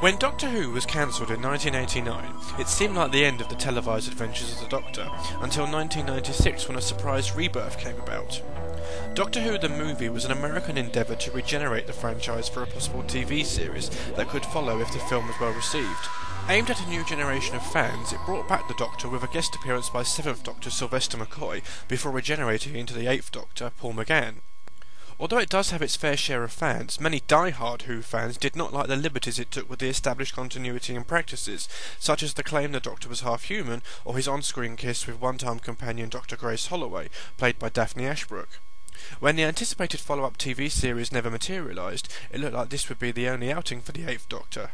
When Doctor Who was cancelled in 1989, it seemed like the end of the televised adventures of the Doctor, until 1996 when a surprise rebirth came about. Doctor Who the movie was an American endeavour to regenerate the franchise for a possible TV series that could follow if the film was well received. Aimed at a new generation of fans, it brought back the Doctor with a guest appearance by 7th Doctor Sylvester McCoy before regenerating into the 8th Doctor Paul McGann. Although it does have its fair share of fans, many die-hard Who fans did not like the liberties it took with the established continuity and practices, such as the claim the Doctor was half human, or his on-screen kiss with one-time companion Dr. Grace Holloway, played by Daphne Ashbrook. When the anticipated follow-up TV series never materialised, it looked like this would be the only outing for the 8th Doctor.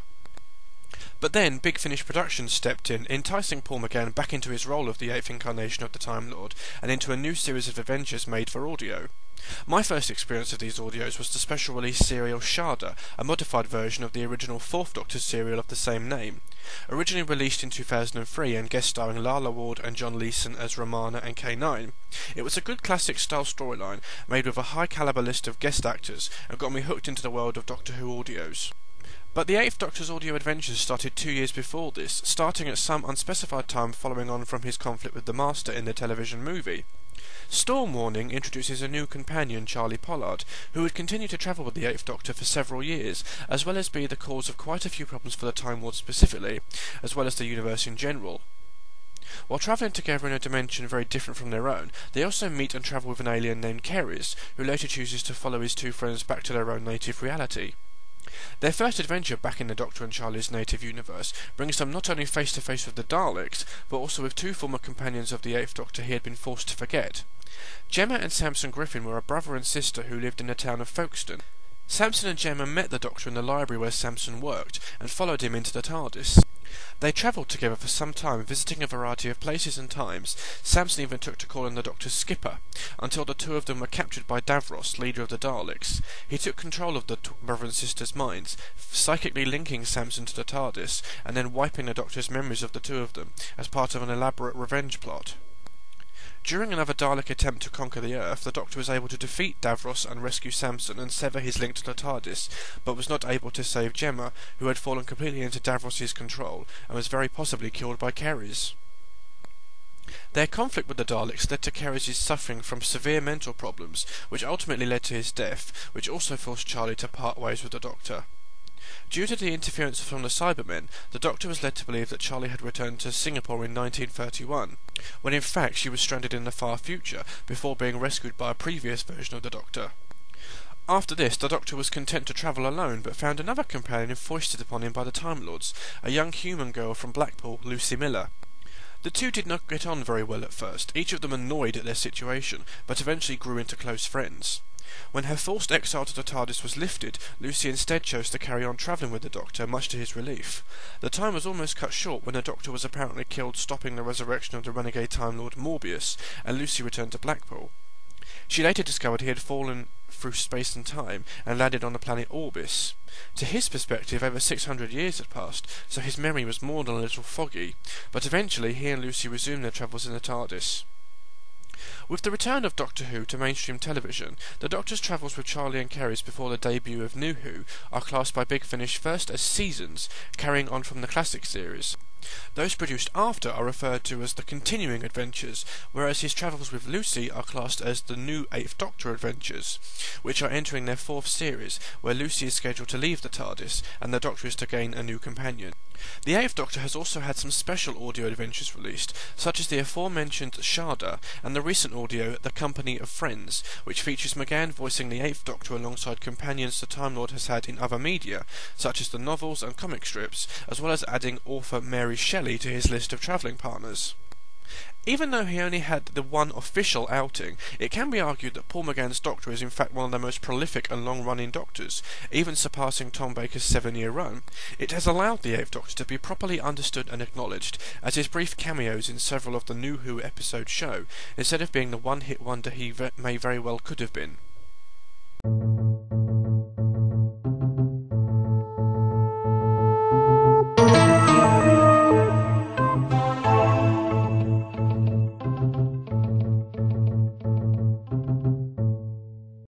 But then Big Finish Productions stepped in, enticing Paul McGann back into his role of the 8th incarnation of the Time Lord, and into a new series of adventures made for audio. My first experience of these audios was the special release serial Shada, a modified version of the original 4th Doctor serial of the same name. Originally released in 2003 and guest starring Lalla Ward and John Leeson as Romana and K9, it was a good classic style storyline made with a high caliber list of guest actors and got me hooked into the world of Doctor Who audios. But the 8th Doctor's audio adventures started 2 years before this, starting at some unspecified time following on from his conflict with the Master in the television movie. Storm Warning introduces a new companion, Charlie Pollard, who would continue to travel with the 8th Doctor for several years, as well as be the cause of quite a few problems for the Time Lord specifically, as well as the universe in general. While travelling together in a dimension very different from their own, they also meet and travel with an alien named Keris, who later chooses to follow his two friends back to their own native reality. Their first adventure back in the Doctor and Charlie's native universe brings them not only face to face with the Daleks, but also with two former companions of the 8th Doctor he had been forced to forget. Gemma and Samson Griffin were a brother and sister who lived in the town of Folkestone. Samson and Gemma met the Doctor in the library where Samson worked, and followed him into the TARDIS. They travelled together for some time, visiting a variety of places and times. Samson even took to calling the Doctor Skipper, until the two of them were captured by Davros, leader of the Daleks. He took control of the brother and sister's minds, psychically linking Samson to the TARDIS, and then wiping the Doctor's memories of the two of them, as part of an elaborate revenge plot. During another Dalek attempt to conquer the Earth, the Doctor was able to defeat Davros and rescue Samson and sever his link to the TARDIS, but was not able to save Gemma, who had fallen completely into Davros' control, and was very possibly killed by Keris. Their conflict with the Daleks led to Keris' suffering from severe mental problems, which ultimately led to his death, which also forced Charlie to part ways with the Doctor. Due to the interference from the Cybermen, the Doctor was led to believe that Charlie had returned to Singapore in 1931, when in fact she was stranded in the far future, before being rescued by a previous version of the Doctor. After this, the Doctor was content to travel alone, but found another companion foisted upon him by the Time Lords, a young human girl from Blackpool, Lucy Miller. The two did not get on very well at first, each of them annoyed at their situation, but eventually grew into close friends. When her forced exile to the TARDIS was lifted, Lucy instead chose to carry on travelling with the Doctor, much to his relief. The time was almost cut short when the Doctor was apparently killed, stopping the resurrection of the renegade Time Lord Morbius, and Lucy returned to Blackpool. She later discovered he had fallen through space and time and landed on the planet Orbis. To his perspective, over 600 years had passed, so his memory was more than a little foggy, but eventually he and Lucy resumed their travels in the TARDIS. With the return of Doctor Who to mainstream television, the Doctor's travels with Charlie and Keris before the debut of New Who are classed by Big Finish first as seasons, carrying on from the classic series. Those produced after are referred to as the continuing adventures, whereas his travels with Lucy are classed as the new 8th Doctor adventures, which are entering their 4th series, where Lucy is scheduled to leave the TARDIS, and the Doctor is to gain a new companion. The 8th Doctor has also had some special audio adventures released, such as the aforementioned Shada, and the recent audio The Company of Friends, which features McGann voicing the 8th Doctor alongside companions the Time Lord has had in other media, such as the novels and comic strips, as well as adding author Mary Shelley to his list of travelling partners. Even though he only had the one official outing, it can be argued that Paul McGann's Doctor is in fact one of the most prolific and long-running Doctors, even surpassing Tom Baker's 7-year run. It has allowed the 8th Doctor to be properly understood and acknowledged, as his brief cameos in several of the New Who episodes show, instead of being the one-hit wonder he may very well could have been.